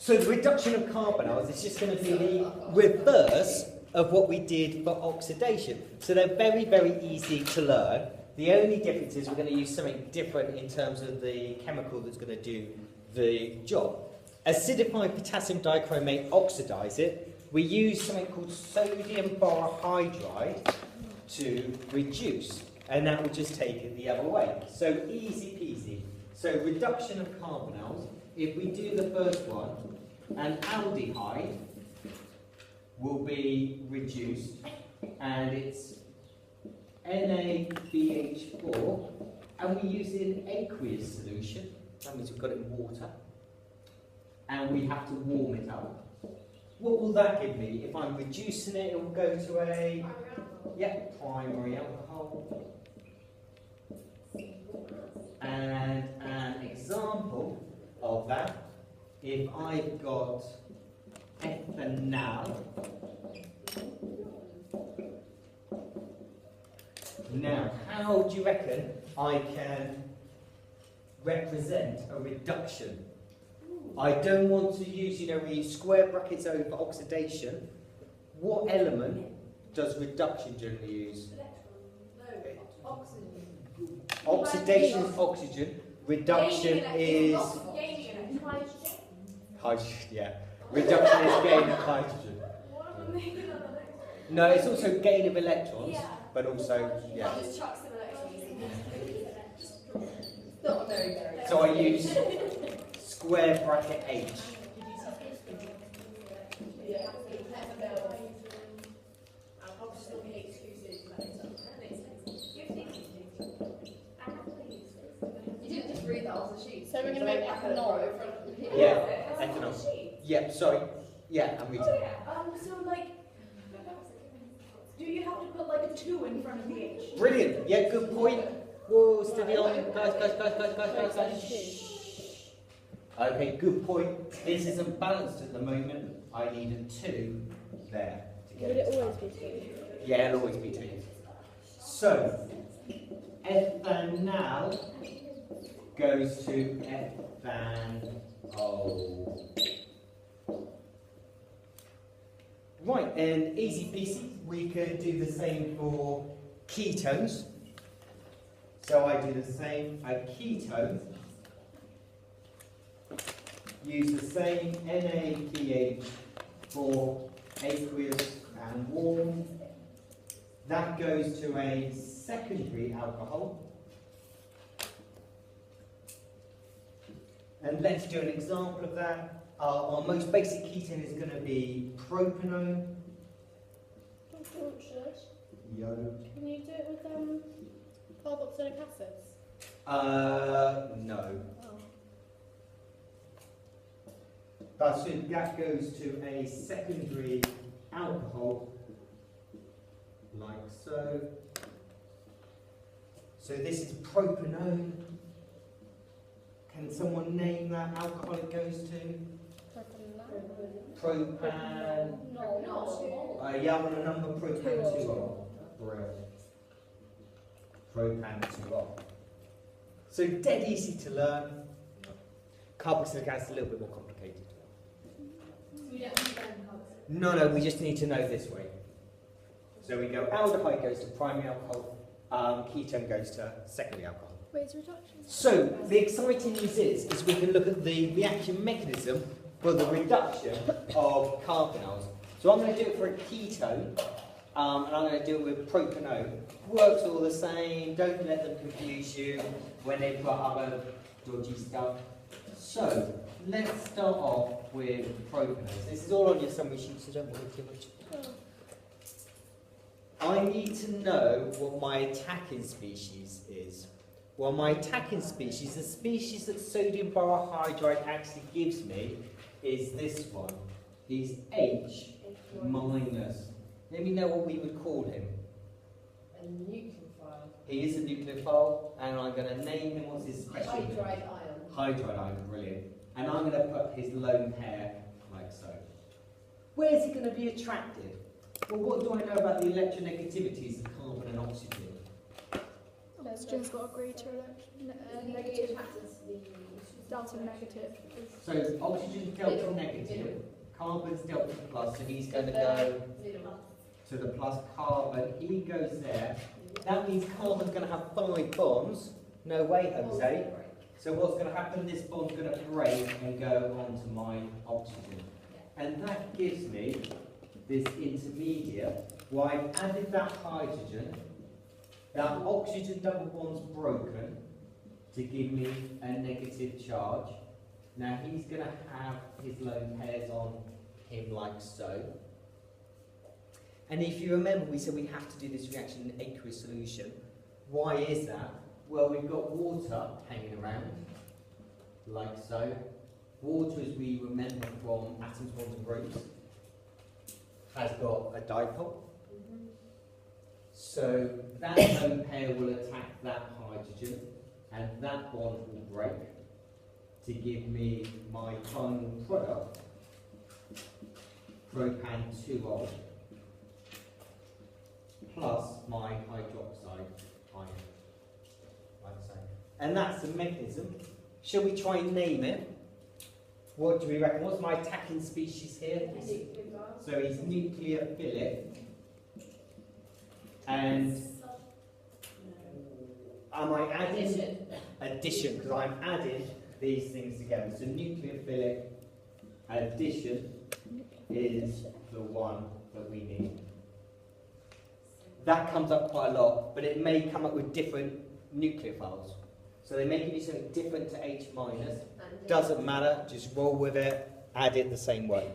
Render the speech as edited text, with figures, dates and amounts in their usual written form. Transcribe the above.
So the reduction of carbonyls is just going to be the reverse of what we did for oxidation. So they're very, very easy to learn. The only difference is we're going to use something different in terms of the chemical that's going to do the job. Acidified potassium dichromate oxidize it. We use something called sodium borohydride to reduce, and that will just take it the other way. So easy peasy. So reduction of carbonyls, if we do the first one, an aldehyde will be reduced, and it's NaBH4, and we use it in aqueous solution. That means we've got it in water, and we have to warm it up. What will that give me? If I'm reducing it, it will go to a primary alcohol. And an example of that, if I've got ethanol. Now, how do you reckon I can represent a reduction? I don't want to use, we use square brackets over oxidation. What element does reduction generally use? Oxygen. Oxidation is oxygen. Reduction is hydrogen. Yeah. Reduction is gain of hydrogen. No, it's also gain of electrons, but also So I use square bracket H. So we're going to make ethanol. Yeah, ethanol. Yeah, sorry. Yeah, I'm reading. So do you have to put a 2 in front of the H? Brilliant. Yeah, good point. Whoa, steady on. Guys. Shh. Okay, good point. This isn't balanced at the moment. I need a 2 there to get it. Would it always be 2? Yeah, it'll always be 2. So, ethanol goes to ethanol. Right, and easy peasy, we could do the same for ketones. So I do the same, a ketone, use the same NaBH for aqueous and warm. That goes to a secondary alcohol. And let's do an example of that. Our most basic ketone is going to be propanone. Yo. Can you do it with carboxylic acids? No. Oh. So that goes to a secondary alcohol, like so. So this is propanone. Can someone name that alcohol it goes to? Propan. No. Yeah, I want a number. Propan 2-ol. Brilliant. Propan 2-ol. So dead easy to learn. Carboxylic acid is a little bit more complicated. No, we just need to know this way. So we go aldehyde goes to primary alcohol, ketone goes to secondary alcohol. Wait, it's reduction. So the exciting news is we can look at the reaction mechanism for the reduction of carbonyls. So I'm going to do it for a ketone, and I'm going to do it with propanone. Works all the same. Don't let them confuse you when they've got other dodgy stuff. So let's start off with propanone. This is all on your summary sheet, so don't worry too much. I need to know what my attacking species is. Well, my attacking species, the species that sodium borohydride actually gives me, is this one. He's H minus. Let me know what we would call him. A nucleophile. He is a nucleophile, and I'm going to name him, what's his special name? Hydride ion. Hydride ion, brilliant. And I'm going to put his lone pair like so. Where is he going to be attracted? Well, what do I know about the electronegativities of carbon and oxygen? Oxygen's got a greater negative. delta negative. So oxygen's delta negative, carbon's delta plus, so he's going to go to the plus carbon, he goes there. That means carbon's going to have 5 bonds. No way, Jose. So what's going to happen, this bond's going to break and go onto my oxygen. And that gives me this intermediate, where I've added that hydrogen, that oxygen double bond's broken to give me a negative charge. Now he's going to have his lone pairs on him like so. And if you remember, we said we have to do this reaction in aqueous solution. Why is that? Well, we've got water hanging around, like so. Water, as we remember from atoms, bonds and groups, has got a dipole. So that lone pair will attack that hydrogen, and that bond will break to give me my final product, propan-2-ol, plus my hydroxide ion. Like so. And that's the mechanism. Shall we try and name it? What do we reckon? What's my attacking species here? So he's nucleophilic. And am I adding? Addition, because I'm adding these things together. So nucleophilic addition is the one that we need. That comes up quite a lot, but it may come up with different nucleophiles. So they may give you something different to H-. Doesn't matter, just roll with it, add it the same way.